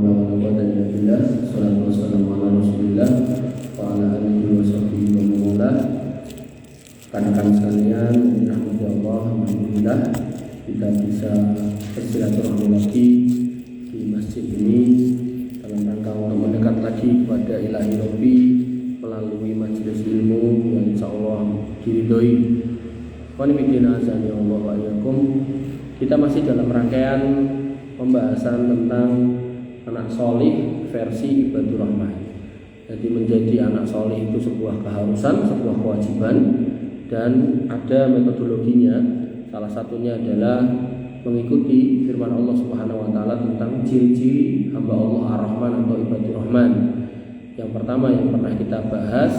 Assalamualaikum rekan-rekan sekalian, rahmati Allah, alhamdulillah kita bisa bersilaturahmi lagi di masjid ini dalam rangka untuk mendekat lagi kepada Ilahi Rabbi melalui majelis ilmu yang insya Allah diridhoi. Kita masih dalam rangkaian pembahasan tentang anak solih versi Ibadur Rahman. Jadi menjadi anak solih itu sebuah keharusan, sebuah kewajiban, dan ada metodologinya. Salah satunya adalah mengikuti firman Allah Subhanahu wa taala tentang ciri-ciri hamba Allah Ar-Rahman atau Ibadur Rahman. Yang pertama yang pernah kita bahas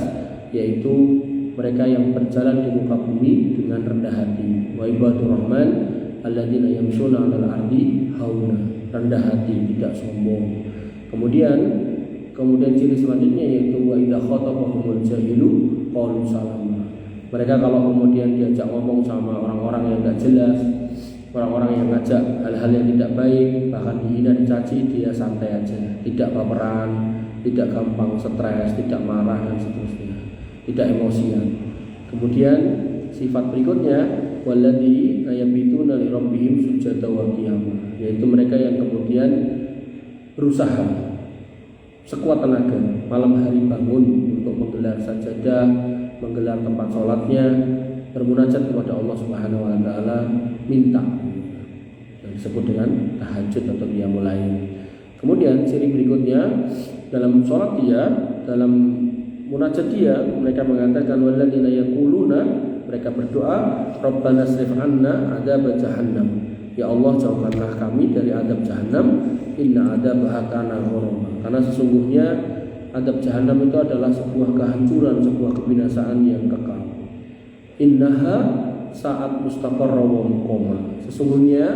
yaitu mereka yang berjalan di muka bumi dengan rendah hati. Wa Ibadur Rahman alladzina yamshuna 'alal ardi hauna, rendah hati, tidak sombong. Kemudian ciri selanjutnya yaitu wa idza khatabahumul jahilu qalu salama. Mereka kalau kemudian diajak ngomong sama orang-orang yang tidak jelas, orang-orang yang ngajak hal-hal yang tidak baik, bahkan dihina, dicaci, dia santai aja, tidak baperan, tidak gampang stres, tidak marah dan seterusnya, tidak emosian. Kemudian sifat berikutnya walladzi yabituna li rabbihim sujada wa qiyama, yaitu mereka yang kemudian berusaha sekuat tenaga malam hari bangun untuk menggelar sajadah, menggelar tempat sholatnya, bermunajat kepada Allah Subhanahu wa taala, minta, yang disebut dengan tahajud atau qiyamul lail. Kemudian ciri berikutnya dalam sholat dia, dalam munajat dia, mereka mengatakan walladzina yaquluna, mereka berdoa Rabbana srif anna adzab jahannam, ya Allah jauhkanlah kami dari adab jahannam, inna adzabaha kana gharama, karena sesungguhnya adab jahannam itu adalah sebuah kehancuran, sebuah kebinasaan yang kekal. Innaha saat mustaqarra wa muqama, sesungguhnya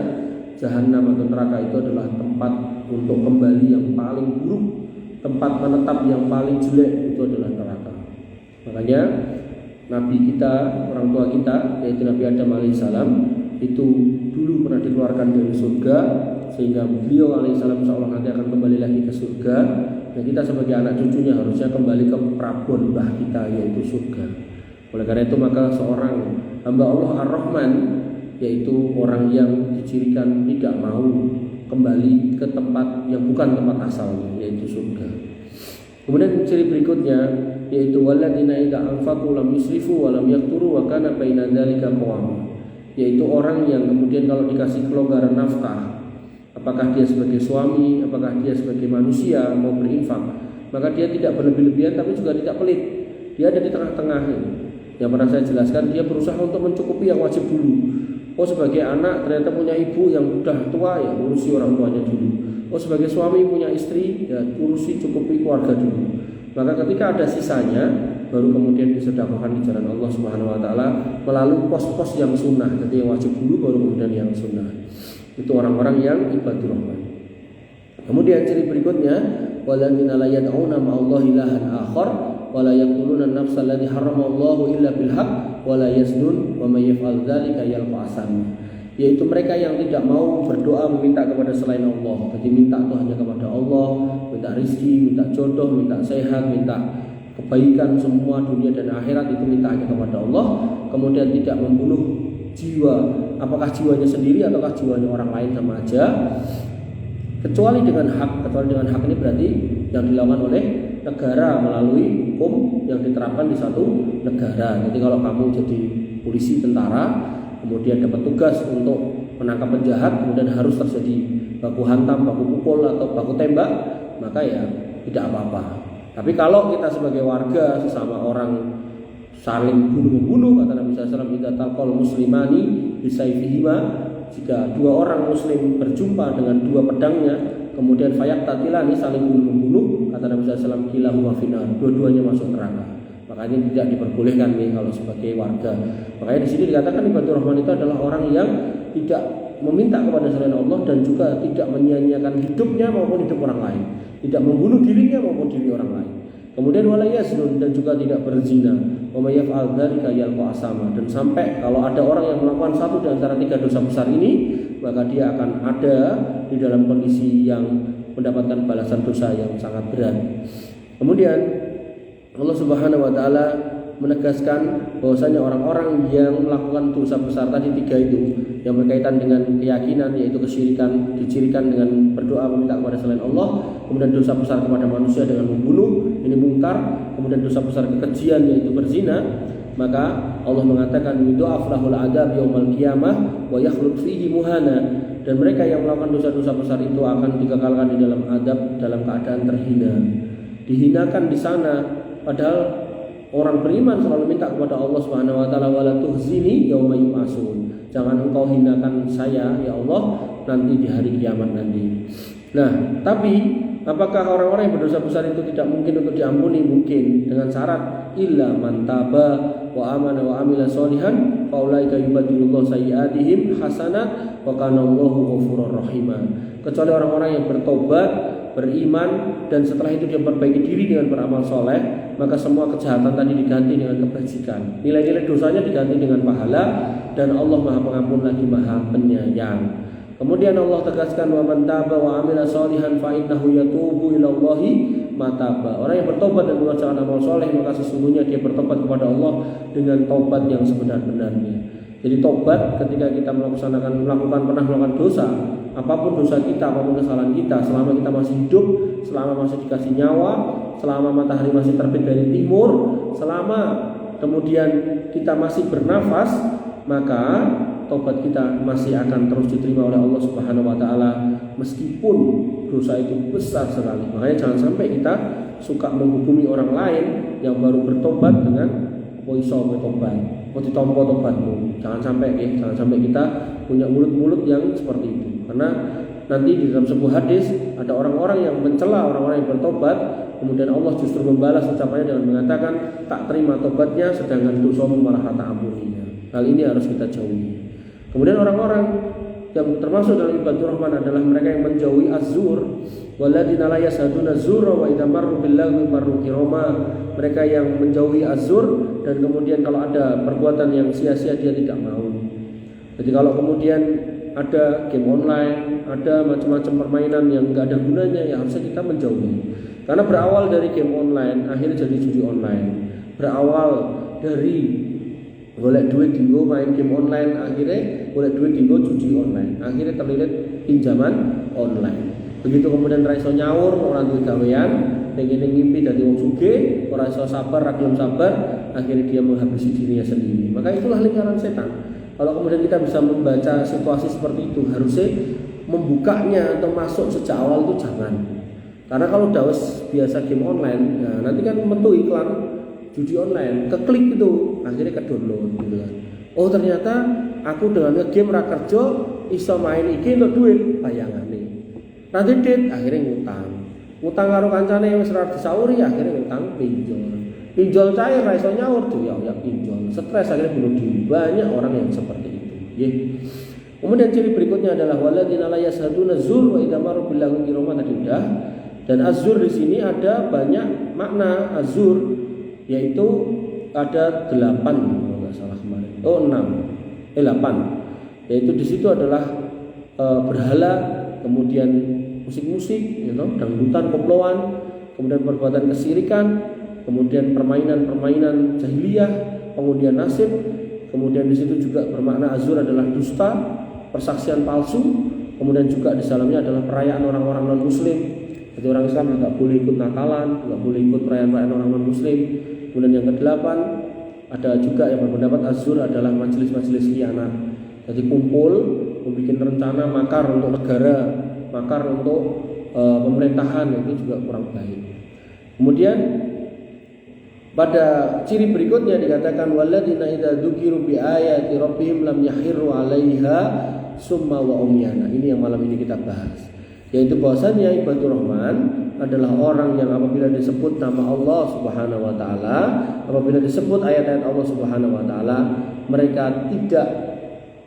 jahannam atau neraka itu adalah tempat untuk kembali yang paling buruk, tempat menetap yang paling jelek itu adalah neraka. Makanya Nabi kita, orang tua kita, yaitu Nabi Adam alaihissalam, itu dulu pernah dikeluarkan dari surga, sehingga beliau alaihissalam insyaallah nanti akan kembali lagi ke surga, dan kita sebagai anak cucunya harusnya kembali ke prabon bah kita, yaitu surga. Oleh karena itu maka seorang hamba Allah Ar-Rahman, yaitu orang yang dicirikan tidak mau kembali ke tempat yang bukan tempat asalnya, yaitu surga. Kemudian ciri berikutnya yaitu walladzina idza anfaqu lam yusrifu wa lam yaqturu wa kana baina dzalika qawama, yaitu orang yang kemudian kalau dikasih kelonggaran nafkah, apakah dia sebagai suami, apakah dia sebagai manusia mau berinfak, maka dia tidak berlebih-lebihan tapi juga tidak pelit. Dia ada di tengah-tengah ini. Yang pernah saya jelaskan, dia berusaha untuk mencukupi yang wajib dulu. Oh, sebagai anak ternyata punya ibu yang sudah tua, ya urusi orang tuanya dulu. Oh, sebagai suami punya istri, ya urusi cukupi keluarga dulu. Maka ketika ada sisanya, baru kemudian disedekahkan di jalan Allah Subhanahu wa taala melalui pos-pos yang sunnah. Jadi yang wajib dulu baru kemudian yang sunnah. Itu orang-orang yang Ibadur Rahman. Kemudian ciri berikutnya walladzina la yad'una ma'allahi ilahan akhar wa la yaqtuluna an-nafsa allati harramallahu illa bil haqq wa la yaznun wa may yaf'al dzalika yalqa asam, yaitu mereka yang tidak mau berdoa meminta kepada selain Allah. Jadi minta itu hanya kepada Allah, minta rezeki, minta jodoh, minta sehat, minta kebaikan semua dunia dan akhirat itu minta hanya kepada Allah. Kemudian tidak membunuh jiwa, apakah jiwanya sendiri ataukah jiwanya orang lain sama aja, kecuali dengan hak. Kecuali dengan hak ini berarti yang dilakukan oleh negara melalui hukum yang diterapkan di satu negara. Jadi kalau kamu jadi polisi, tentara, kemudian dapat tugas untuk menangkap penjahat, kemudian harus terjadi baku hantam, baku pukul atau baku tembak, maka ya tidak apa-apa. Tapi kalau kita sebagai warga sesama orang saling bunuh-membunuh, kata Nabi SAW, idza taqal muslimani bisayfihima, jika dua orang muslim berjumpa dengan dua pedangnya, kemudian fayaqtatilani, saling bunuh-membunuh, kata Nabi SAW, kilahuma finnar, dua-duanya masuk neraka. Makanya tidak diperbolehkan nih kalau sebagai warga. Makanya di sini dikatakan Ibadur Rahman itu adalah orang yang tidak meminta kepada selain Allah dan juga tidak menyia-nyiakan hidupnya maupun hidup orang lain, tidak membunuh dirinya maupun diri orang lain. Kemudian wala yaznun, dan juga tidak berzina. Wa may yaf'al dzalika yalqa asama, dan sampai kalau ada orang yang melakukan satu di antara tiga dosa besar ini, maka dia akan ada di dalam kondisi yang mendapatkan balasan dosa yang sangat berat. Kemudian Allah Subhanahu wa taala menegaskan bahwasanya orang-orang yang melakukan dosa besar tadi 3 itu yang berkaitan dengan keyakinan, yaitu kesyirikan, dicirikan dengan berdoa meminta kepada selain Allah, kemudian dosa besar kepada manusia dengan membunuh, ini mungkar, kemudian dosa besar kekejian yaitu berzina, maka Allah mengatakan yu'aflahul adab yaumal qiyamah wa yakhlud fihi muhana, dan mereka yang melakukan dosa-dosa besar itu akan dikekalkan di dalam adab dalam keadaan terhina, dihinakan di sana. Padahal orang beriman selalu minta kepada Allah Subhanahu wa taala, wala tuhzini yauma yub'atsun. Jangan engkau hinakan saya ya Allah nanti di hari kiamat nanti. Nah, tapi apakah orang-orang yang berdosa besar itu tidak mungkin untuk diampuni? Mungkin, dengan syarat illa man taba wa amana wa amila sholihan fa ulaika yubaddilullahu sayyi'atihim hasanat wa kana Allahu ghafurur rahim. Kecuali orang-orang yang bertobat, beriman, dan setelah itu dia memperbaiki diri dengan beramal soleh, maka semua kejahatan tadi diganti dengan kebajikan. Nilai-nilai dosanya diganti dengan pahala, dan Allah Maha Pengampun lagi Maha Penyayang. Kemudian Allah tegaskan wa man taba wa amila sholihan fa innahu yatubu ila Allahi mataba. Orang yang bertobat dan mengerjakan amal soleh, maka sesungguhnya dia bertobat kepada Allah dengan tobat yang sebenar-benarnya. Jadi tobat ketika kita melakukan dosa, apapun dosa kita, apapun kesalahan kita, selama kita masih hidup, selama masih dikasih nyawa, selama matahari masih terbit dari timur, selama kemudian kita masih bernafas, maka tobat kita masih akan terus diterima oleh Allah Subhanahu wa taala meskipun dosa itu besar sekali. Makanya jangan sampai kita suka menghukumi orang lain yang baru bertobat dengan iso bertobat, mau ditompo tobatmu. Jangan sampai kita punya mulut-mulut yang seperti itu. Karena nanti di dalam sebuah hadis ada orang-orang yang mencela orang-orang yang bertobat, kemudian Allah justru membalas ucapannya dengan mengatakan tak terima tobatnya sedangkan dosamu malah tak ampuninya. Hal ini harus kita jauhi. Kemudian orang-orang yang termasuk dalam ibadur rahman adalah mereka yang menjauhi az-zur, walladzina la yashaduna az-zurra wa idza marru billahi marru kirama. Mereka yang menjauhi az-zur, dan kemudian kalau ada perbuatan yang sia-sia dia tidak mau. Jadi kalau kemudian ada game online, ada macam-macam permainan yang enggak ada gunanya, ya harusnya kita menjauhi. Karena berawal dari game online akhirnya jadi judi online. Berawal dari golek duit dinggo main game online, akhirnya golek duit dinggo judi online, akhirnya terlilit pinjaman online. Begitu kemudian ra iso nyaur, ora duwe gawean, pengen ngimpi dadi wong sugih, ora iso sabar, ra gelem sabar, akhirnya dia menghabisi dirinya sendiri. Maka itulah lingkaran setan. Kalau kemudian kita bisa membaca situasi seperti itu, harusnya membukanya atau masuk sejak awal itu jangan. Karena kalau udah biasa game online, nah nanti kan metu iklan judi online, keklik itu, akhirnya ke-download gitu kan. Oh ternyata aku dengan nge-game ra kerja iso main iki untuk duit, bayangane. Nanti dit akhirnya ngutang karo kancane wis ora disauri, akhirnya ngutang pinjol cair ra iso nyaur tuh ya pinjol. Stres akhirnya bunuh diri. Banyak orang yang seperti itu. Nggih. Kemudian ciri berikutnya adalah walladzina la yashaduna zur wa idza maru billahi kirama tadi udah. Dan azur di sini ada banyak makna azur, yaitu ada 8 kalau nggak salah kemarin. 8. Yaitu di situ adalah berhala, kemudian musik-musik, dangdutan, koploan, kemudian perbuatan kesirikan, kemudian permainan-permainan jahiliyah, pengundian nasib, kemudian di situ juga bermakna azur adalah dusta, persaksian palsu, kemudian juga di dalamnya adalah perayaan orang-orang non-muslim. Jadi orang Islam nggak boleh ikut Natalan, nggak boleh ikut perayaan-perayaan orang non-muslim. Kemudian yang ke-8 ada juga yang berpendapat azur adalah majelis-majelis khianat. Jadi kumpul, membuat rencana makar untuk negara, makar untuk pemerintahan, itu juga kurang baik. Kemudian pada ciri berikutnya dikatakan walladzina idza dzukiru bi ayati rabbihim lam yakhirru 'alaiha summa wa umyana. Ini yang malam ini kita bahas. Yaitu bahwasanya ibadur rahman adalah orang yang apabila disebut nama Allah Subhanahu wa taala, apabila disebut ayat-ayat Allah Subhanahu wa taala, mereka tidak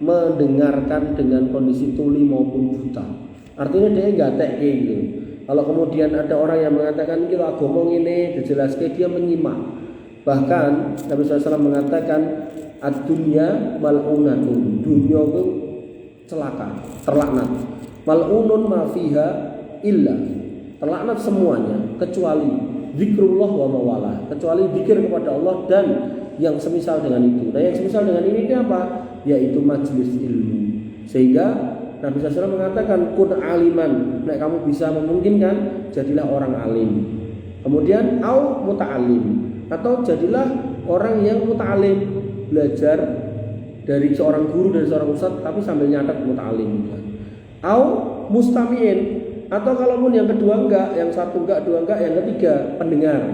mendengarkan dengan kondisi tuli maupun buta. Artinya dia enggak teke gitu. Kalau kemudian ada orang yang mengatakan iki lho agama ngene, dijelaske, dia menyimak. Bahkan Nabi SAW mengatakan ad-dunya mal'unatun. Dunia itu celaka, terlaknat. Mal'unun ma fiha illa. terlaknat semuanya kecuali zikrullah wa mawala, kecuali zikir kepada Allah dan yang semisal dengan itu. Nah, yang semisal dengan ini apa? Yaitu majelis ilmu. Sehingga Nabi SAW mengatakan kun aliman, nek kamu bisa memungkinkan jadilah orang alim. Kemudian au muta'alim, atau jadilah orang yang muta'alim, belajar dari seorang guru, dari seorang ustadz, tapi sambil nyatet muta'alim. Au mustami'in, atau kalaupun yang kedua enggak, yang satu enggak, dua enggak, yang ketiga pendengar.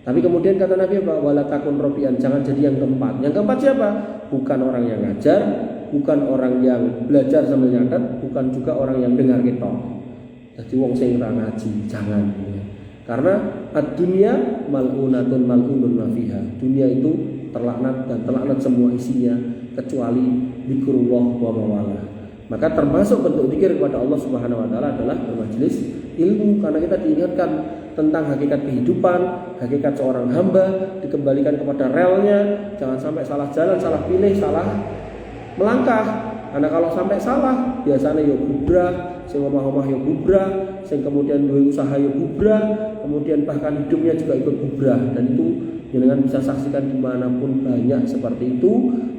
Tapi kemudian kata Nabi apa? Wala takun robian, jangan jadi yang keempat. Yang keempat siapa? Bukan orang yang ngajar, bukan orang yang belajar sambil nyatet, bukan juga orang yang dengar ketok. Jadi wong sing ra ngaji, jangan. Karena ad-dunya mal'unatun mal'unun ma fiha. Dunia itu terlaknat dan terlaknat semua isinya kecuali zikrullah wa mawala. Maka termasuk bentuk zikir kepada Allah Subhanahu wa taala adalah bermajelis ilmu, karena kita diingatkan tentang hakikat kehidupan, hakikat seorang hamba dikembalikan kepada relnya, jangan sampai salah jalan, salah pilih, salah melangkah. Karena kalau sampai salah, biasanya ya bubrah, sing omah-omah ya bubrah, sing kemudian duwe usaha ya bubrah, kemudian bahkan hidupnya juga ikut bubrah. Dan itu jenengan bisa saksikan dimanapun banyak seperti itu,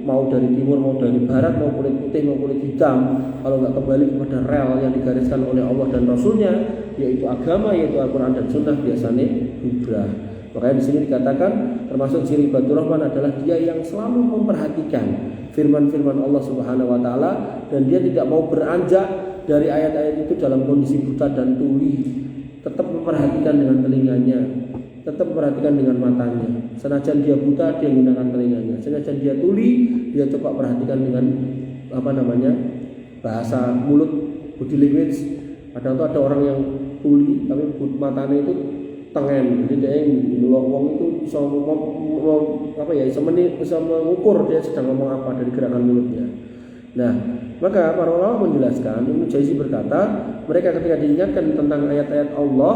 mau dari timur, mau dari barat, mau kulit putih, mau kulit hitam. Kalau nggak kembali kepada rel yang digariskan oleh Allah dan Rasulnya, yaitu agama, yaitu Al-Quran dan Sunnah, biasanya bubrah. Makanya di sini dikatakan termasuk ciri ibadur rahman adalah dia yang selalu memperhatikan firman-firman Allah Subhanahu wa taala, dan dia tidak mau beranjak dari ayat-ayat itu dalam kondisi buta dan tuli. Tetap memperhatikan dengan telinganya, tetap memperhatikan dengan matanya. Senajan dia buta, dia menggunakan telinganya. Senajan dia tuli, dia coba perhatikan dengan bahasa mulut, body language. Kadang tuh ada orang yang tuli tapi matanya itu tengen, jadi dia ngelok wong itu bisa bisa mengukur dia sedang ngomong apa dari gerakan mulutnya. Nah, maka para ulama menjelaskan, Ibnu Jauzi berkata, mereka ketika diingatkan tentang ayat-ayat Allah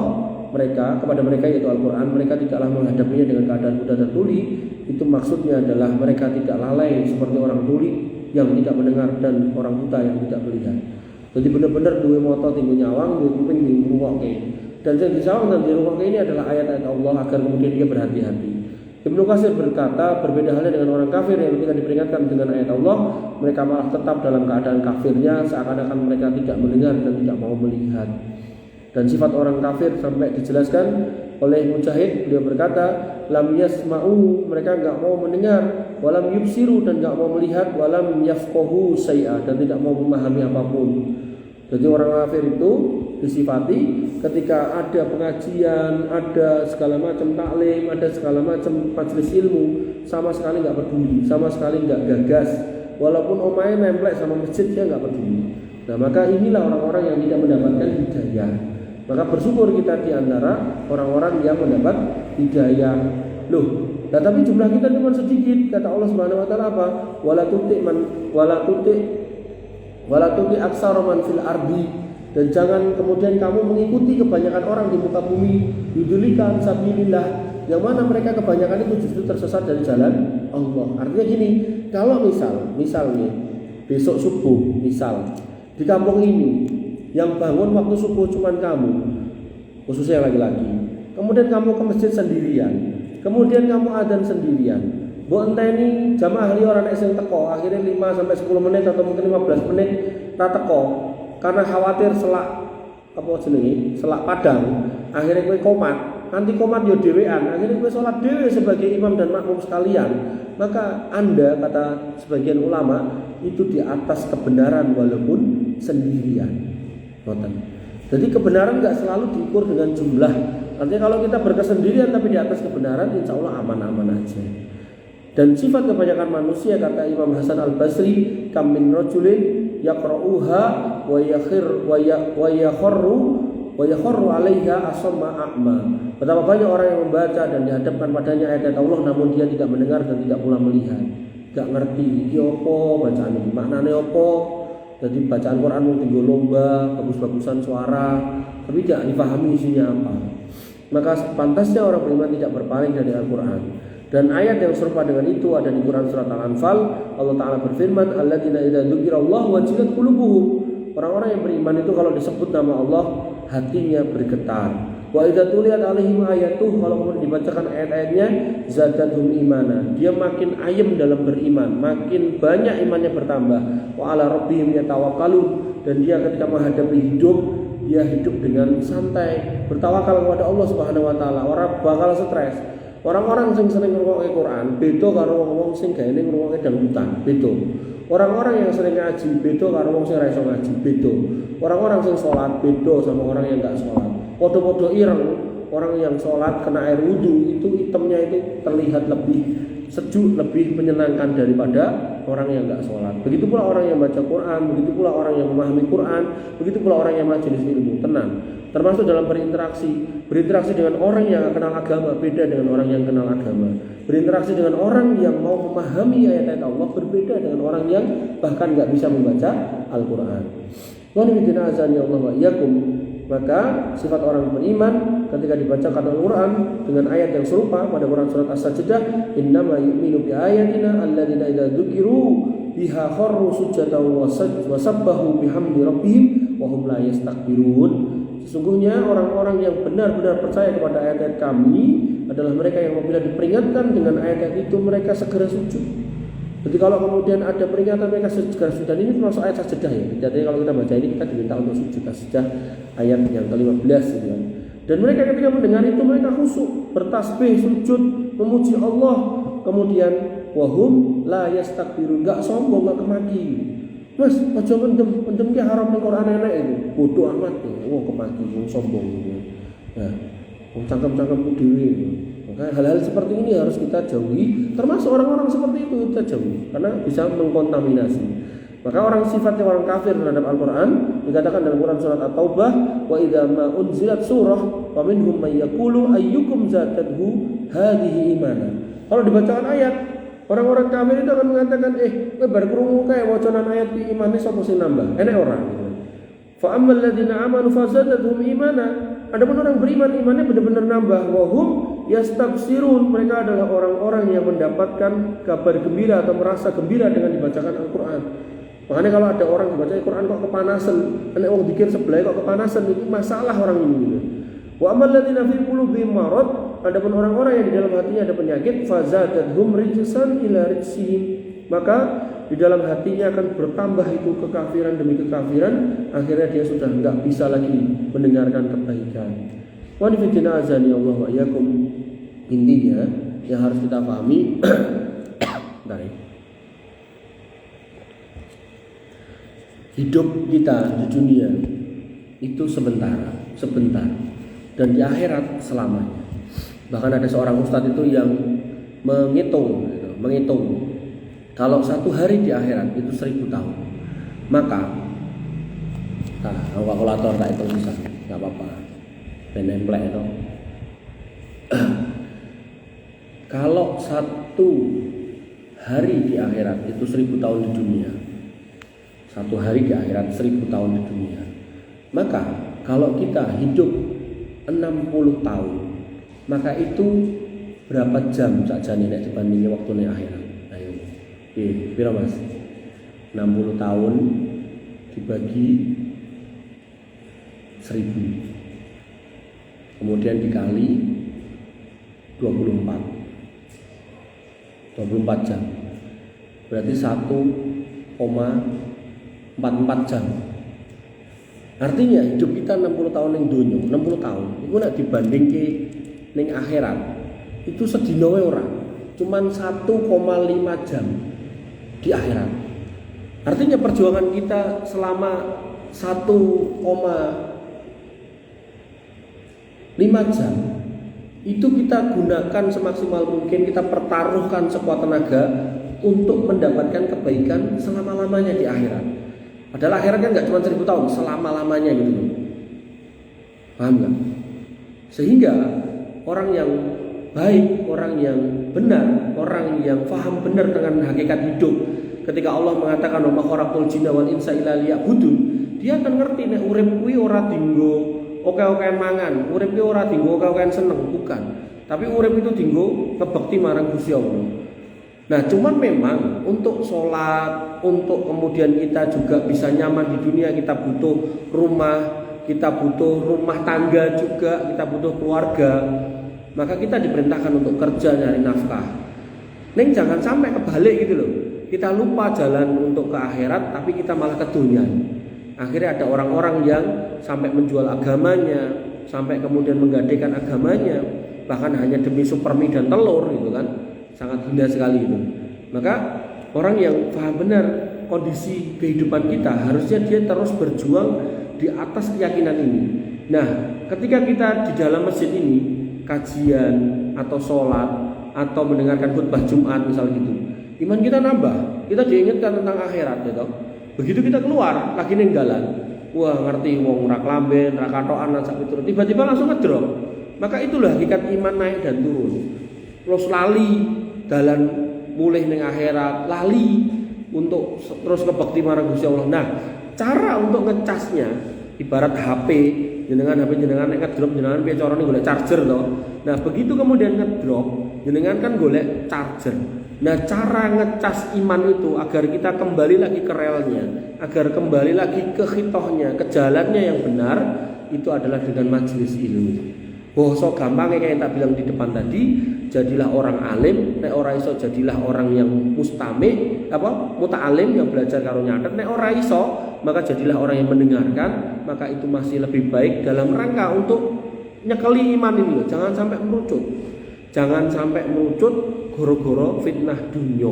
kepada mereka yaitu Al-Quran, mereka tidaklah menghadapinya dengan keadaan buta dan tuli. Itu maksudnya adalah mereka tidak lalai seperti orang tuli yang tidak mendengar dan orang buta yang tidak melihat. Jadi benar-benar duwe mata tinggu nyawang, duwe kuping tinggu ngrungokke. Dan yang disawang dan dirungoknya ini adalah ayat-ayat Allah agar kemudian dia berhati-hati. Ibnu Katsir berkata, berbeda halnya dengan orang kafir yang ketika diperingatkan dengan ayat Allah, mereka malah tetap dalam keadaan kafirnya, seakan-akan mereka tidak mendengar dan tidak mau melihat. Dan sifat orang kafir sampai dijelaskan oleh Mujahid, beliau berkata, lam yasma'u, mereka enggak mau mendengar, walam yubsiru, dan enggak mau melihat, walam yafqahu syai'a, dan tidak mau memahami apapun. Jadi orang kafir itu disifati ketika ada pengajian, ada segala macam taklim, ada segala macam majelis ilmu, sama sekali nggak peduli, sama sekali nggak gagas. Walaupun omahnya nemplek sama masjid, dia nggak peduli. Nah, maka inilah orang-orang yang tidak mendapatkan hidayah. Maka bersyukur kita di antara orang-orang yang mendapat hidayah. Loh, nah, tapi jumlah kita cuma sedikit. Kata Allah Subhanahu wa taala apa? Wala tuti aksara man fil ardi, dan jangan kemudian kamu mengikuti kebanyakan orang di muka bumi, yudulikan sabilillah, yang mana mereka kebanyakan itu justru tersesat dari jalan Allah. Artinya gini, kalau misalnya besok subuh, misal di kampung ini yang bangun waktu subuh cuma kamu, khususnya laki-laki, kemudian kamu ke masjid sendirian, kemudian kamu adzan sendirian, mbok enteni jamaah liya ora nek sing teko, akhirnya 5-10 menit atau mungkin 15 menit ra teko karena khawatir selak padang, akhirnya kowe komat, nanti komat yo dhewean, akhirnya kowe salat dhewe sebagai imam dan makmum sekalian. Maka Anda, kata sebagian ulama, itu di atas kebenaran walaupun sendirian. Jadi kebenaran enggak selalu diukur dengan jumlah. Artinya kalau kita berkesendirian tapi di atas kebenaran, insya Allah aman-aman aja. Dan sifat kebanyakan manusia, kata Imam Hasan Al-Basri, kam min rajulin yaqra'uha wa yakharru 'alaiha asamma a'ma. Betapa banyak orang yang membaca dan dihadapkan padanya ayat-ayat Allah namun dia tidak mendengar dan tidak pula melihat. Enggak ngerti iki apa bacaan iki, maknane apa. Jadi bacaan Quran mungkin lomba, bagus-bagusan suara, tapi tidak dipahami isinya apa. Maka pantasnya orang beriman tidak berpaling dari Al-Quran. Dan ayat yang serupa dengan itu ada di Quran surat Al-Anfal. Allah Ta'ala berfirman, alladzina idza dzukirallahu wajilat qulubuhum. Orang-orang yang beriman itu kalau disebut nama Allah, hatinya bergetar. Wa idza tuliyat alaihim ayatuh, kalau kemudian dibacakan ayat-ayatnya, zadatuhum imana, dia makin ayem dalam beriman, makin banyak imannya bertambah. Wa ala rabbihim yatawakkalun, dan dia ketika menghadapi hidup, dia hidup dengan santai, bertawakal kepada Allah Subhanahu wa taala, ora bakal stres. Orang-orang yang sering ngrungokke Quran beda karo wong sing gaene ngrungokke dangdutan, beda. Orang-orang yang sering ngaji beda karo wong sing ora iso ngaji, beda. Orang-orang yang sholat beda sama orang yang enggak sholat. Podo-podo ireng, orang yang sholat kena air wudhu itu hitamnya itu terlihat lebih sejuk, lebih menyenangkan daripada orang yang enggak sholat. Begitu pula orang yang baca Quran, begitu pula orang yang memahami Quran, begitu pula orang yang majelis ilmu, tenang. Termasuk dalam berinteraksi dengan orang yang kenal agama beda dengan orang yang kenal agama. Berinteraksi dengan orang yang mau memahami ayat-ayat Allah berbeda dengan orang yang bahkan enggak bisa membaca Al-Quran. Maka sifat orang beriman ketika dibacakan Al-Quran dengan ayat yang serupa pada Quran surat As-Sajdah, innama yu'minu bi ayatina alladziina idza dzukiru biha kharru sujadan wa sabbahu bihamdi rabbihim wa hum la yastakbirun. Sesungguhnya orang-orang yang benar-benar percaya kepada ayat-ayat kami adalah mereka yang apabila diperingatkan dengan ayat-ayat itu mereka segera sujud. Jadi kalau kemudian ada peringatan mereka segera sujud, dan ini termasuk ayat Sajdah ya. Jadi kalau kita baca ini kita diminta untuk sujud Sajdah ayat yang ke-15 gitu kan. Dan mereka ketika mendengar itu mereka khusyuk, bertasbih, sujud, memuji Allah. Kemudian wahum la yastakbirun, enggak sombong, enggak kemaki. Mas, aja mendem ki haram ning Quran enek itu. Bodoh amat ya. Wong kemaki, wong sombong gitu. Nah, wong cangkem-cangkemku dhewe. Maka hal-hal seperti ini harus kita jauhi, termasuk orang-orang seperti itu kita jauhi karena bisa mengkontaminasi. Maka orang sifatnya orang kafir terhadap Al-Quran dikatakan dalam Quran surat At-Taubah, wa idza ma unzilat surah fa minhum may yaqulu ayyukum zadatuhu hadhihi imana. Kalau dibacakan ayat, orang-orang kafir itu akan mengatakan, kowe bar krungu kae wacanan ayat iki imane sapa sing nambah? Enek ora? Fa ammal ladzina amanu fazadatuhum imana. Adapun orang beriman imannya benar-benar nambah. Wa hum yastabsirun, mereka adalah orang-orang yang mendapatkan kabar gembira atau merasa gembira dengan dibacakan Al-Quran. Makanya kalau ada orang dibaca Al-Quran kok kepanasan, nek wong dikir sebelah kok kepanasan, itu masalah orang ini. Wa ammal ladzina fi qulubihim marad, adapun orang-orang yang di dalam hatinya ada penyakit, fazadatuhum rijsan ila rijsihim, maka di dalam hatinya akan bertambah itu kekafiran demi kekafiran, akhirnya dia sudah enggak bisa lagi mendengarkan kebaikan. Wa nifidina azani Allah wa iyyakum. Intinya yang harus kita pahami hidup kita di dunia itu sebentar, dan di akhirat selamanya. Bahkan ada seorang ustadz itu yang menghitung kalau satu hari di akhirat itu 1000 tahun, maka kalkulator tak hitung bisa, nggak apa-apa, penemplek itu. Kalau satu hari di akhirat itu 1000 tahun di dunia, satu hari di akhirat 1000 tahun di dunia, maka kalau kita hidup 60 tahun, maka itu berapa jam saja nek dibandingin waktu nek akhirat? Ayo, piro Mas? 60 tahun dibagi 1000, kemudian dikali 24 jam, berarti 1,44 jam. Artinya hidup kita 60 tahun ning donya, 60 tahun iku nek dibandingke ning akhirat itu sedina wae ora, cuman 1,5 jam di akhirat. Artinya perjuangan kita selama 1,5 jam itu kita gunakan semaksimal mungkin, kita pertaruhkan sekuat tenaga untuk mendapatkan kebaikan selama-lamanya di akhirat. Padahal akhirat kan nggak cuma 1000 tahun, selama-lamanya gitu loh. Paham nggak? Sehingga orang yang baik, orang yang benar, orang yang paham benar dengan hakikat hidup, ketika Allah mengatakan wa ma khalaqtul jinna wal insa illa liya'budun, dia akan ngerti nek urip kuwi ora dinggo oke-okean mangan, urip kuwi ora dinggo oke-okean seneng, bukan. Tapi urip itu dinggo ngebekti marang Gusti Allah. Nah, cuman memang untuk sholat, untuk kemudian kita juga bisa nyaman di dunia, kita butuh rumah, kita butuh rumah tangga juga, kita butuh keluarga, maka kita diperintahkan untuk kerja nyari nafkah. Neng jangan sampai kebalik gitu loh. Kita lupa jalan untuk ke akhirat, tapi kita malah ke dunia. Akhirnya ada orang-orang yang sampai menjual agamanya, sampai kemudian menggadaikan agamanya, bahkan hanya demi supermi dan telur gitu kan. Sangat hina sekali itu. Maka orang yang paham benar kondisi kehidupan kita, harusnya dia terus berjuang di atas keyakinan ini. Nah, ketika kita di dalam masjid ini kajian atau sholat atau mendengarkan khutbah Jumat misal gitu, iman kita nambah, kita diingatkan tentang akhirat gitu. Begitu kita keluar lagi ning dalan, wah ngerti wong ora klamben, ora katokan sak piturut, tiba-tiba langsung ngedrop. Maka itulah hakikat iman naik dan turun. Terus lali dalan mulih ning akhirat, lali untuk terus kebakti marang Gusti Allah. Nah, cara untuk ngecasnya ibarat HP, jenengan HP jenengan nek ngedrop jenengan piye carane golek charger to. Nah, begitu kemudian ngedrop, jenengan kan golek charger. Nah, cara ngecas iman itu agar kita kembali lagi ke relnya, agar kembali lagi ke khitohnya, ke jalannya yang benar, itu adalah dengan majelis ilmu. So gampangnya kayak yang tak bilang di depan tadi, jadilah orang alim, nek ora iso jadilah orang yang mustami, muta'alim yang belajar karo nyatet, nek ora iso maka jadilah orang yang mendengarkan, maka itu masih lebih baik dalam rangka untuk nyekeli iman ini loh. Jangan sampai merucut. Jangan sampai merucut goro-goro fitnah dunia,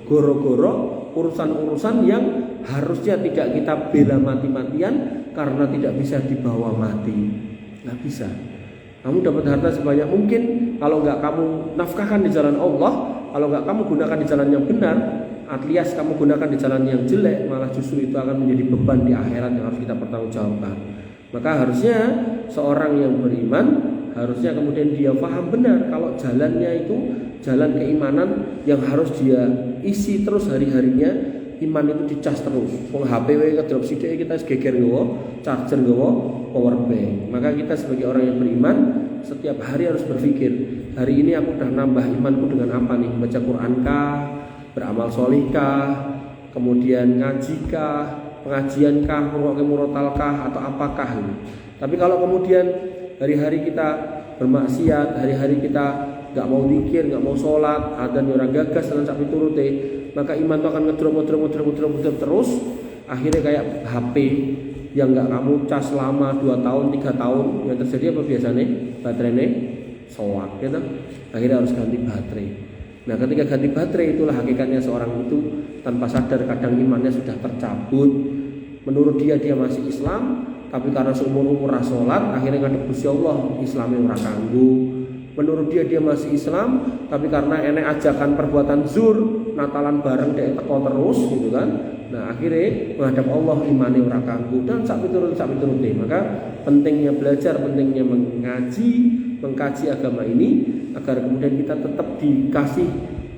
goro-goro urusan-urusan yang harusnya tidak kita bela mati-matian karena tidak bisa dibawa mati. Nggak bisa. Kamu dapat harta sebanyak mungkin, kalau nggak kamu nafkahkan di jalan Allah, kalau nggak kamu gunakan di jalan yang benar, alias kamu gunakan di jalan yang jelek, malah justru itu akan menjadi beban di akhirat yang harus kita pertanggungjawabkan. Maka harusnya seorang yang beriman, harusnya kemudian dia paham benar kalau jalannya itu jalan keimanan yang harus dia isi terus hari-harinya. Iman itu dicas terus. Wong HP wae kedrop sithik kita geger nggawa charger, nggawa power bank. Maka kita sebagai orang yang beriman setiap hari harus berpikir, hari ini aku udah nambah imanku dengan apa nih? Baca Quran kah? Beramal sholih kah? Kemudian ngaji kah? Pengajian kah? Ngrungokke murotal kah? Atau apakah ini? Tapi kalau kemudian hari-hari kita bermaksiat, hari-hari kita nggak mau zikir, nggak mau sholat, adzan orang gagas dan sak piturute, maka iman itu akan ngedrop terus. Akhirnya kayak HP yang nggak kamu cas selama 2 tahun, 3 tahun, yang terjadi apa biasanya? Baterainya soak, gitu. Akhirnya harus ganti baterai. Nah, ketika ganti baterai, itulah hakikatnya seorang itu tanpa sadar kadang imannya sudah tercabut. Menurut dia masih Islam, tapi karena seumur-umur sholat, akhirnya ngadep Gusti Allah, Islamnya ora kanggo. Menurut dia masih Islam, tapi karena enek ajakan perbuatan zur, Natalan bareng dia teko terus gitu kan. Nah, akhirnya menghadap Allah imane ora kanggo dan sak piturut deh. Maka pentingnya belajar, pentingnya mengkaji agama ini agar kemudian kita tetap dikasih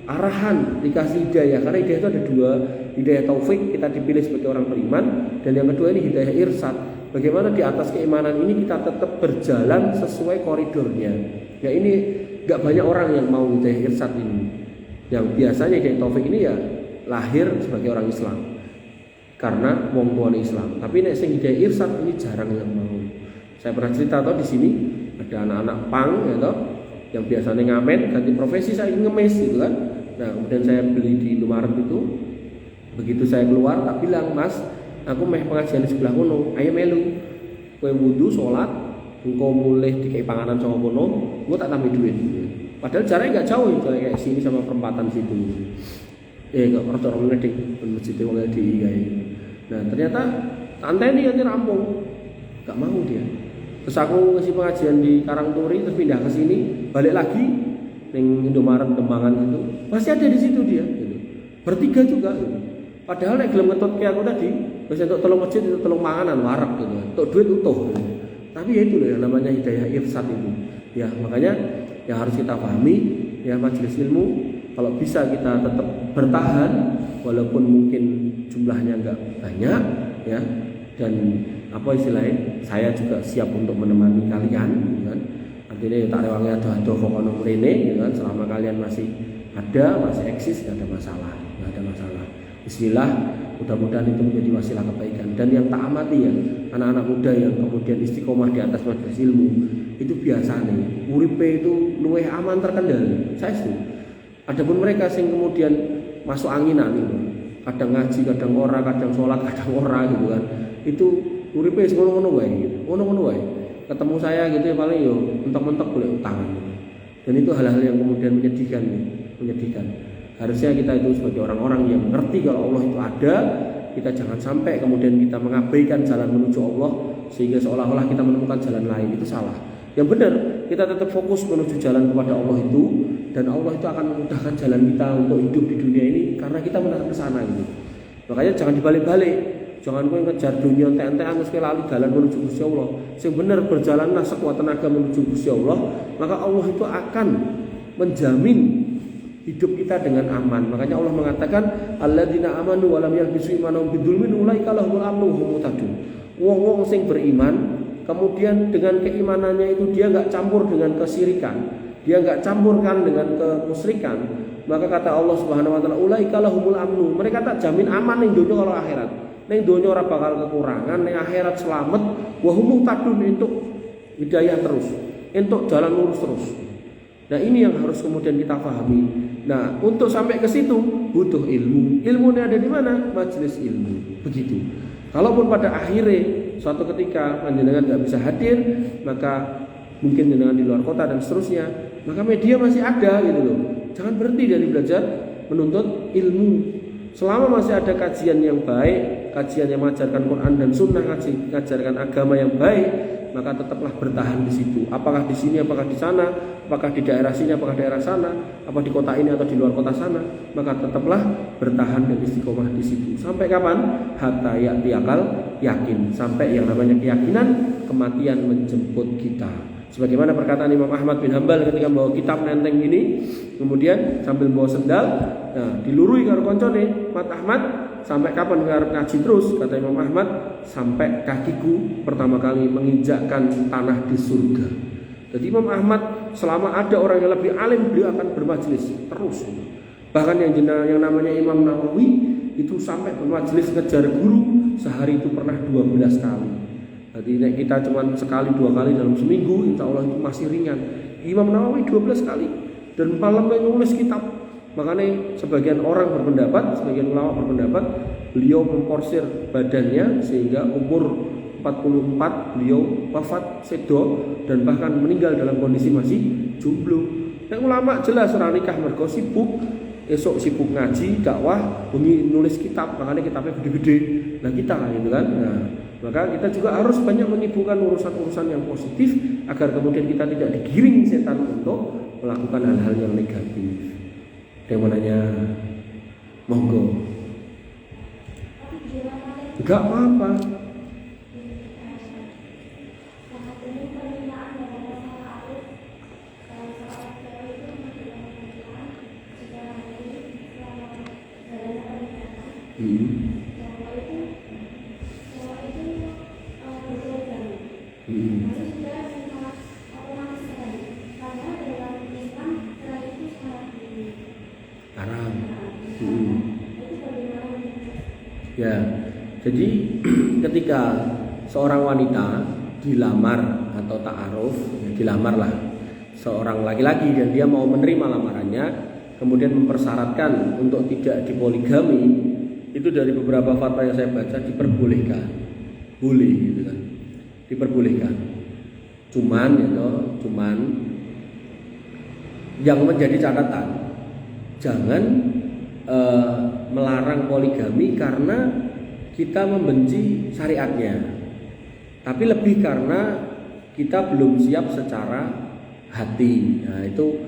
arahan, dikasih hidayah. Karena hidayah itu ada 2, hidayah taufik, kita dipilih sebagai orang beriman, dan yang kedua ini hidayah irsyad. Bagaimana di atas keimanan ini kita tetap berjalan sesuai koridornya. Ya ini gak banyak orang yang mau hidayah irsyad ini. Yang biasanya hidayah taufik ini ya lahir sebagai orang Islam karena wong tuane Islam. Tapi nek sing hidayah irsyad ini jarang yang mau. Saya pernah cerita di sini ada anak-anak pang ya toh, yang biasanya ngamen ganti profesi, saya ngemes gitu kan. Nah, kemudian saya beli di Indomaret itu. Begitu saya keluar tak bilang, "Mas, aku meh pengajian di sebelah kono, ayo melu. Kowe wudu, sholat, engko mulih dikei panganan sama kono, gua tak tambah duit." Padahal jaraknya enggak jauh itu kayak sini sama perempatan situ. Enggak rada orang ngedek masjid wong LDI kae. Nah, ternyata tanteni nanti rampung. Enggak mau dia. Terus aku ngasih pengajian di Karangturi, terus pindah ke sini, balik lagi ning Indomaret Dembangan gitu. Pasti ada di situ dia gitu. Bertiga juga gitu. Padahal nek gelem ngetutke aku tadi, wis entuk tolong masjid, itu tolong manganan warak gitu. Entuk duit utuh. Gitu. Tapi ya itu loh yang namanya hidayah irsyad itu. Ya, makanya yang harus kita pahami ya, majelis ilmu kalau bisa kita tetap bertahan walaupun mungkin jumlahnya enggak banyak ya, dan apa istilahnya, saya juga siap untuk menemani kalian kan. Artinya ya tak rewangi ada kono mrene kan, selama kalian masih ada, masih eksis, enggak ada masalah. Bismillah, Mudah-mudahan itu menjadi wasilah kebaikan. Dan yang tak amati ya, anak-anak muda yang kemudian istiqomah di atas majelis ilmu, itu biasa nih, uripe itu luwih aman terkendali. Saya setuju. Adapun mereka yang kemudian masuk anginan itu, kadang ngaji, kadang ora, kadang sholat, kadang ora gitu kan. Itu uripe sing ngono-ngono wae gitu. Ngono-ngono wae. Ketemu saya gitu ya paling yo mentok-mentok boleh utang. Dan itu hal-hal yang kemudian menyedihkan. Harusnya kita itu sebagai orang-orang yang mengerti kalau Allah itu ada, kita jangan sampai kemudian kita mengabaikan jalan menuju Allah sehingga seolah-olah kita menemukan jalan lain. Itu salah. Yang benar, kita tetap fokus menuju jalan kepada Allah itu, dan Allah itu akan memudahkan jalan kita untuk hidup di dunia ini karena kita menarah ke sana gitu. Makanya jangan dibalik-balik. Jangan kowe ngejar dunia entek-entekan terus kowe lali dalan menuju Gusti Allah. Sing bener berjalanlah sekuat tenaga menuju Gusti Allah, maka Allah itu akan menjamin hidup kita dengan aman. Makanya Allah mengatakan alladzina amanu wa lam yalbisu imanahum bidzulmin ulaika lahumul amnu wa hum muhtadun. Wong-wong sing beriman kemudian dengan keimanannya itu dia enggak campur dengan kesirikan, dia enggak campurkan dengan kemusyrikan, maka kata Allah Subhanahu wa taala ulaika lahumul amnu. Mereka tak jamin aman ning dunia kalau akhirat. Ning dunia ora bakal kekurangan, ning akhirat selamat, wa hum muhtadun, untuk hidayah terus, untuk jalan lurus terus. Nah, ini yang harus kemudian kita pahami. Nah, untuk sampai ke situ butuh ilmu. Ilmunya ada di mana? Majelis ilmu. Begitu. Kalaupun pada akhirnya suatu ketika panjenengan tidak bisa hadir, maka mungkin jenengan di luar kota dan seterusnya, maka media masih ada gitu loh. Jangan berhenti dari belajar menuntut ilmu. Selama masih ada kajian yang baik, kajian yang mengajarkan Quran dan Sunnah, mengajarkan agama yang baik, maka tetaplah bertahan di situ. Apakah di sini, apakah di sana, apakah di daerah sini, apakah daerah sana, apa di kota ini atau di luar kota sana, maka tetaplah bertahan dan istiqomah di situ. Sampai kapan? Hatta ya'tiyakal yakin. Sampai yang namanya keyakinan kematian menjemput kita. Sebagaimana perkataan Imam Ahmad bin Hanbal ketika bawa kitab nenteng ini, kemudian sambil bawa sendal, nah dilurui karo koncone, Mat Ahmad, sampai kapan ngarep ngaji terus? Kata Imam Ahmad, sampai kakiku pertama kali menginjakkan tanah di surga. Jadi Imam Ahmad, selama ada orang yang lebih alim, beliau akan bermajelis terus. Bahkan yang namanya Imam Nawawi itu sampai bermajelis ngejar guru sehari itu pernah 12 kali. Jadi kita cuma sekali dua kali dalam seminggu, insya Allah itu masih ringan. Imam Nawawi 12 kali dan malam menulis kitab. Makanya sebagian orang berpendapat, sebagian ulama berpendapat, beliau memporsir badannya sehingga umur 44 beliau wafat sedo dan bahkan meninggal dalam kondisi masih jomblo. Yang ulama jelas orang nikah mergo sibuk, esok sibuk ngaji, dakwah, bunyi nulis kitab, makanya kitabnya gede-gede. Nah kita gitu kan. Nah, maka kita juga harus banyak menyibukkan urusan-urusan yang positif agar kemudian kita tidak digiring setan untuk melakukan hal-hal yang negatif. Yang mananya monggo. Enggak apa-apa. Ya, jadi ketika seorang wanita dilamar atau ta'aruf, dilamarlah seorang laki-laki dan dia mau menerima lamarannya, kemudian mempersyaratkan untuk tidak dipoligami, itu dari beberapa fatwa yang saya baca diperbolehkan, boleh gitu kan, diperbolehkan. Cuman yang menjadi catatan, jangan melarang poligami karena kita membenci syariatnya, tapi lebih karena kita belum siap secara hati. Nah itu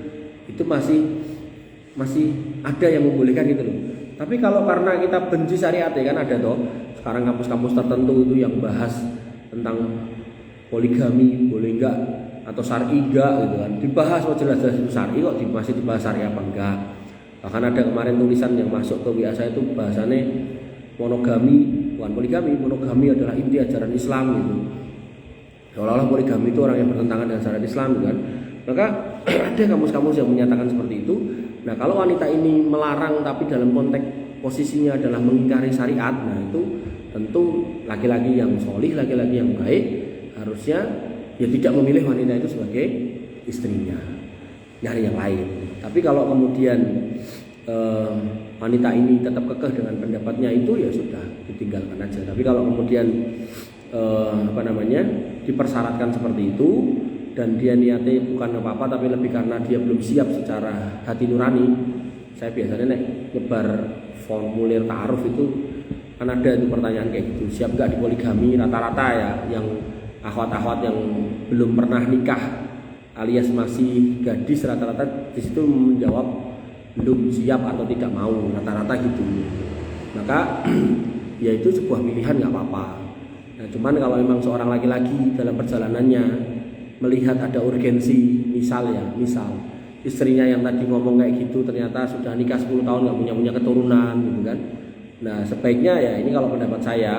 masih ada yang membolehkan gitu loh. Tapi kalau karena kita benci syariat, ya kan ada toh sekarang kampus-kampus tertentu itu yang bahas tentang poligami boleh enggak atau syar'i enggak gitu kan, dibahas jelas-jelas itu syar'i kok masih dibahas syar'i apa enggak. Bahkan ada kemarin tulisan yang masuk ke WA saya itu bahasanya monogami, bukan poligami. Monogami adalah inti ajaran Islam gitu. Seolah-olah poligami itu orang yang bertentangan dengan syariat Islam kan. Maka ada kamus-kamus yang menyatakan seperti itu. Nah, kalau wanita ini melarang tapi dalam konteks posisinya adalah mengingkari syariat, nah itu tentu laki-laki yang solih, laki-laki yang baik harusnya ya tidak memilih wanita itu sebagai istrinya, nyari yang lain. Tapi kalau kemudian wanita ini tetap kekeh dengan pendapatnya itu, ya sudah ditinggalkan aja. Tapi kalau kemudian dipersyaratkan seperti itu dan dia niatnya bukan apa-apa tapi lebih karena dia belum siap secara hati nurani, saya biasanya nyebar formulir ta'aruf itu kan ada itu pertanyaan kayak gitu, siap nggak dipoligami, rata-rata ya yang akhwat-akhwat yang belum pernah nikah alias masih gadis rata-rata di situ menjawab belum siap atau tidak mau, rata-rata gitu. Maka ya itu sebuah pilihan, nggak apa-apa. Nah, cuman kalau memang seorang laki-laki dalam perjalanannya melihat ada urgensi, misal istrinya yang tadi ngomong kayak gitu ternyata sudah nikah 10 tahun nggak punya keturunan gitu kan. Nah, sebaiknya ya ini kalau pendapat saya,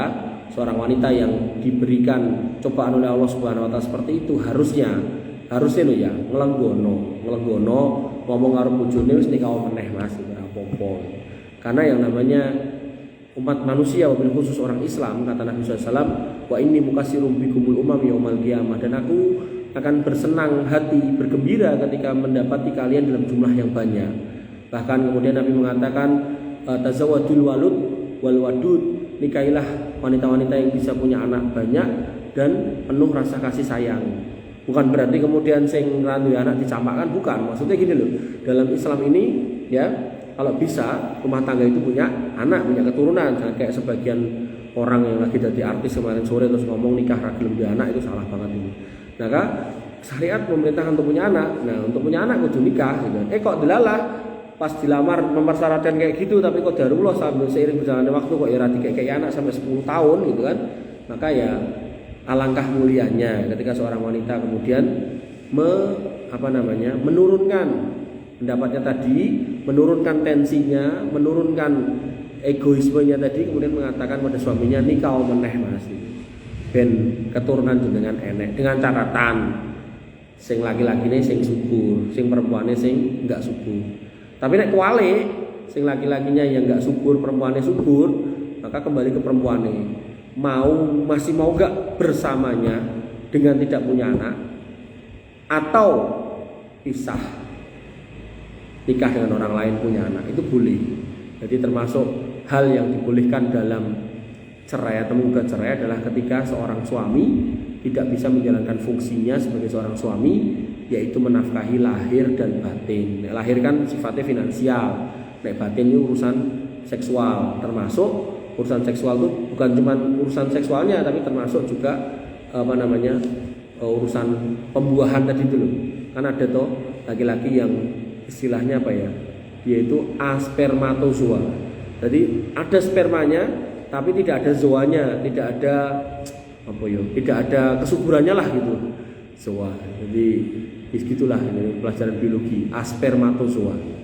seorang wanita yang diberikan cobaan oleh Allah Subhanahu wa taala seperti itu harusnya lo ya ngelenggono ngomong karo bojone wis nikah meneh Mas, ora apa-apa. Karena yang namanya umat manusia, wabil khusus orang Islam, kata Nabi SAW, wa inni mukatsirum bikumul umam yaumal qiyamah, dan aku akan bersenang hati, bergembira ketika mendapati kalian dalam jumlah yang banyak. Bahkan kemudian Nabi mengatakan tazawadul walud wal wadud, nikahilah wanita-wanita yang bisa punya anak banyak dan penuh rasa kasih sayang. Bukan berarti kemudian sing randu anak dicampakkan, bukan. Maksudnya gini loh, dalam Islam ini ya, kalau bisa rumah tangga itu punya anak, punya keturunan. Jangan kayak sebagian orang yang lagi jadi artis kemarin sore terus ngomong nikah ragilum di anak, itu salah banget ini. Nah, syariat memerintahkan untuk punya anak. Nah, untuk punya anak kudu nikah gitu. Kok delalah pas dilamar mempersyaratkan kayak gitu, tapi kok darullah sambil seiring berjalannya waktu kok ya rati kayak anak sampai 10 tahun gitu kan. Maka ya alangkah mulianya ketika seorang wanita kemudian menurunkan pendapatnya tadi, menurunkan tensinya, menurunkan egoismenya tadi, kemudian mengatakan pada suaminya nikah meneh Mas, ben keturunan jenengan enek, dengan catatan sing laki-lakine sing subur, sing perempuane sing enggak subur. Tapi nek kuali sing laki-lakinya yang enggak subur, perempuannya subur, maka kembali ke perempuannya. Masih mau gak bersamanya dengan tidak punya anak, atau pisah nikah dengan orang lain punya anak, itu boleh. Jadi termasuk hal yang dibolehkan dalam cerai atau menggugat cerai adalah ketika seorang suami tidak bisa menjalankan fungsinya sebagai seorang suami, yaitu menafkahi lahir dan batin. Lahir kan sifatnya finansial, batin itu urusan seksual, termasuk urusan seksual itu bukan cuma urusan seksualnya, tapi termasuk juga urusan pembuahan tadi dulu. Kan ada toh laki-laki yang istilahnya dia itu aspermatozoa. Jadi ada spermanya tapi tidak ada zoanya, tidak ada kesuburannya lah gitu. Zoa. Jadi begitulah ini pelajaran biologi, aspermatozoa.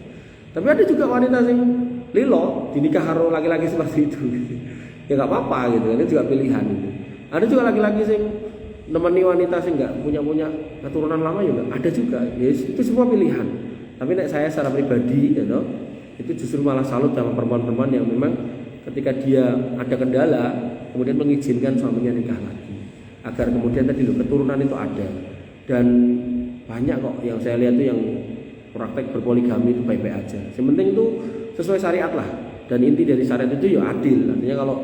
Tapi ada juga wanita yang lilo dinikah karo laki-laki seperti itu. Ya nggak apa-apa gitu, ini juga pilihan gitu. Ada juga laki-laki yang nemeni wanita sing nggak punya keturunan lama juga ada juga. Yes, itu semua pilihan. Tapi saya secara pribadi itu justru malah salut sama perempuan-perempuan yang memang ketika dia ada kendala kemudian mengizinkan suaminya nikah lagi, agar kemudian tadi keturunan itu ada. Dan banyak kok yang saya lihat itu yang praktek berpoligami itu baik-baik aja. Yang penting itu sesuai syariat lah. Dan inti dari syariat itu ya adil. Artinya kalau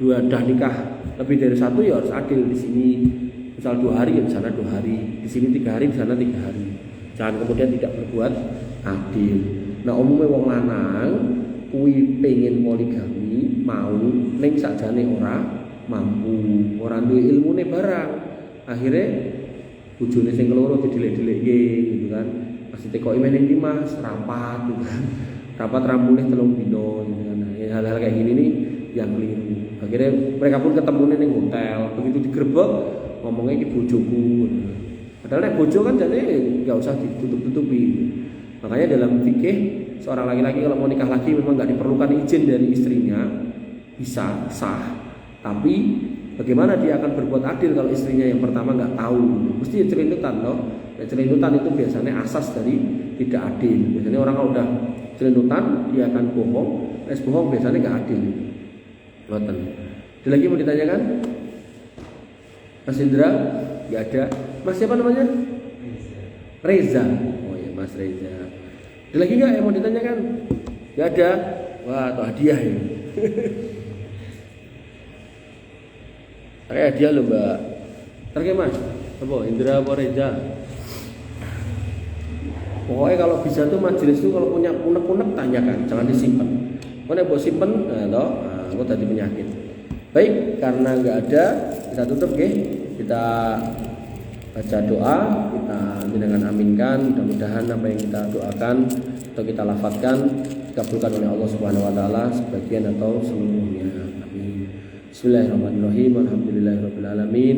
dah nikah lebih dari satu ya harus adil. Di sini misal 2 hari ya di sana 2 hari, di sini 3 hari, di sana 3 hari. Jangan kemudian tidak berbuat adil. Nah, umumnya wong lanang kuwi pengen poligami mau ning sakjane ora mampu, ora duwe ilmune barang. Akhirnya bojone sing keloro didelek-delekke gitu kan. Pasti tekoki meneh iki Mas, rapat gitu kan. Rapat ramulih 3 dino gitu kan. Nah, hal-hal kayak gini nih yang keliru. Akhirnya mereka pun ketemunya ning hotel. Begitu digerebek ngomongnya iki bojoku. Padahal nek bojo kan jane enggak usah ditutup-tutupi. Makanya dalam fikih seorang laki-laki kalau mau nikah lagi memang enggak diperlukan izin dari istrinya, bisa sah. Tapi bagaimana dia akan berbuat adil kalau istrinya yang pertama enggak tahu? Mesti celintutan loh. Ya, celintutan itu biasanya asas dari tidak adil. Biasanya orang kalau udah celenutan dia akan bohong. Bohong biasanya gak adil. Ngoten. Ada lagi mau ditanyakan? Mas Indra? Gak ada. Mas siapa namanya? Reza. Oh ya, Mas Reza. Ada lagi nggak yang mau ditanyakan? Gak ada. Wah, itu hadiah ya. Pakai hadiah loh Mbak. Pakai Mas. Apa? Indra apa Reza? Pokoknya kalau bisa tuh majelis tuh kalau punya unek-unek tanyakan, jangan disimpan. Mana buat simpen, aku tadi penyakit. Baik, karena nggak ada, kita tutup ya. Kita baca doa, kita dengan aminkan. Mudah-mudahan apa yang kita doakan atau kita lafadzkan dikabulkan oleh Allah Subhanahu Wa Taala sebagian atau seluruhnya. Amin. Bismillahirrahmanirrahim. Alhamdulillahirabbil alamin.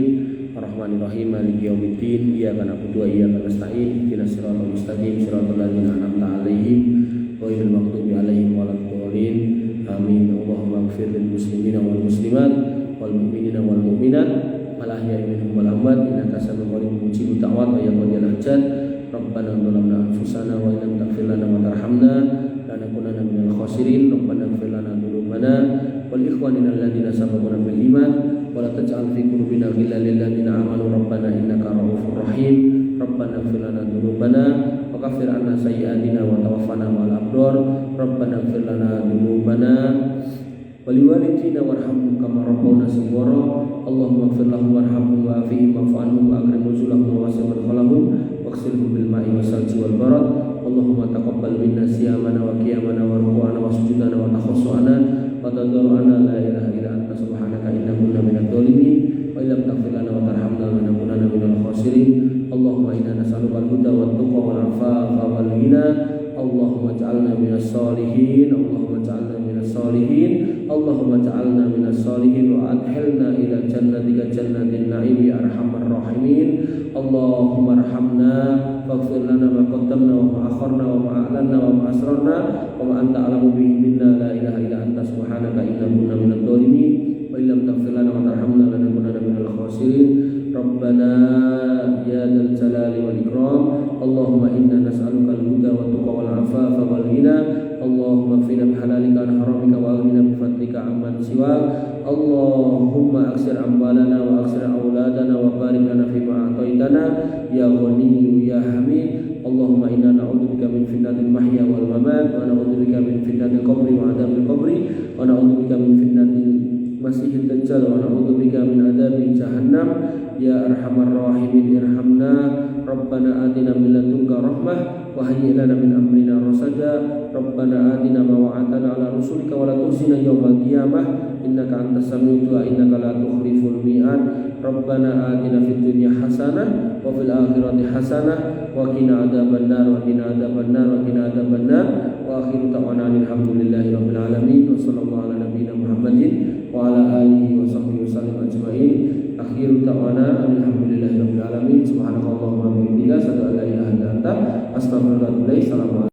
Ar-Rahmanir-Rahim. Maliki yaumiddin. Iyyaka na'budu wa iyyaka nasta'in. Ihdinas siratal mustaqim. Siratal ladzina an'amta 'alaihim ghairil maghdubi 'alaihim waladdallin. Amin. Allahumma ighfir lil muslimina wal muslimat wal mu'minina wal mu'minat wal ahya'i minhum wal amwat innaka sami'un qaribun mujibud da'wat wa ya qadiyal hajat. Rabbana zalamna anfusana wa illam taghfir lana wa tarhamna lanakunanna minal khasirin. Rabbana ighfir lana dzunubana wal ikhwanina alladziina sabaquna bil iman wa la taj'al fi qulubina ghillan lil ladzina amanu rabbana innaka ra'ufur rahim. Rabbana ighfir lana dzunubana wa kaffir 'anna sayyi'atina wa tawaffana ma'al abrar. Rabbana ighfir lana dzunubana wa liwalidina warhamhum kama rabbawna shighara. Allahumma ighfir lahum warhamhum wa'afihim wa'fu 'anhum wa akrim nuzulahum wa wasi' madkhalahum waghsilhum bil ma'i wasalji wal barad. Allahumma taqabbal minna siyamana wa qiyamana wa ruku'ana wa sujudana wa takhassu'ana wa tadarru'ana la ilaha illa anta subhanaka inna kunna minadh dhalimin wa illam taghfir lana wa tarhamna lanakunanna minal khasirin. Allahumma inna nas'aluka al-huda wat tuqa wal 'afafa wal ghina. Allahumma ij'alna minas shalihin. Allahumma ij'alna minas shalihin. Allahumma ij'alna minas shalihin wa adkhilna ila jannatika jannatin na'im ya arhamar rahimin. Allahumma arhamna waghfir lana ma qaddamna wa ma akharna wa ma a'lanna wa ma asrarna wa ma anta a'lamu bihi minna la ilaha illa anta subhanaka inna kunna minadh dhalimin wa illam taghfir lana wa tarhamna lanakunanna minal khasirin. Rabbana ya dzal jalali wal ikram. Allahumma inna nas'aluka al-huda wat tuqa wal 'afafa wal ghina. Allahumma qfina bihalalika an haramika wa aghnina bi fadlika amman siwak. Allahumma aksir amwalana wa aksir auladana wa barik lana fima a'taitana ya Ghaniyyu ya Hamid. Allahumma inna na'udzubika min fitnatil mahya wal mamat wa na'udzubika min fitnatil qabri wa adzabil qabri wa na'udzubika min fitnatil masiihid dajjal wa na'udzubika min adzabi jahannam ya arhamar rahimin. Irhamna Rabbana atina min ladunka rahmah wa hayyi lana min amrina rasada. Rabbana atina ma wa'adtana ala rusulika wa la tukhzina yawmal qiyamah innaka antas sami'ud du'a innaka la tukhliful mi'ad. Rabbana atina fid dunya hasanah wa fil akhirati hasanah wa qina adzabannar wa qina adzabannar wa qina adzabannar wa akhiru da'wana alhamdulillahi rabbil alamin wa sallallahu ala nabiyyina Muhammadin wa ala alihi wa sahbihi wasallam ajma'in. Akhiru da'wana alhamdulillahi rabbil alamin. Subhanakallahumma wa bihamdika asyhadu an la ilaha illa anta astaghfiruka wa atubu ilaik.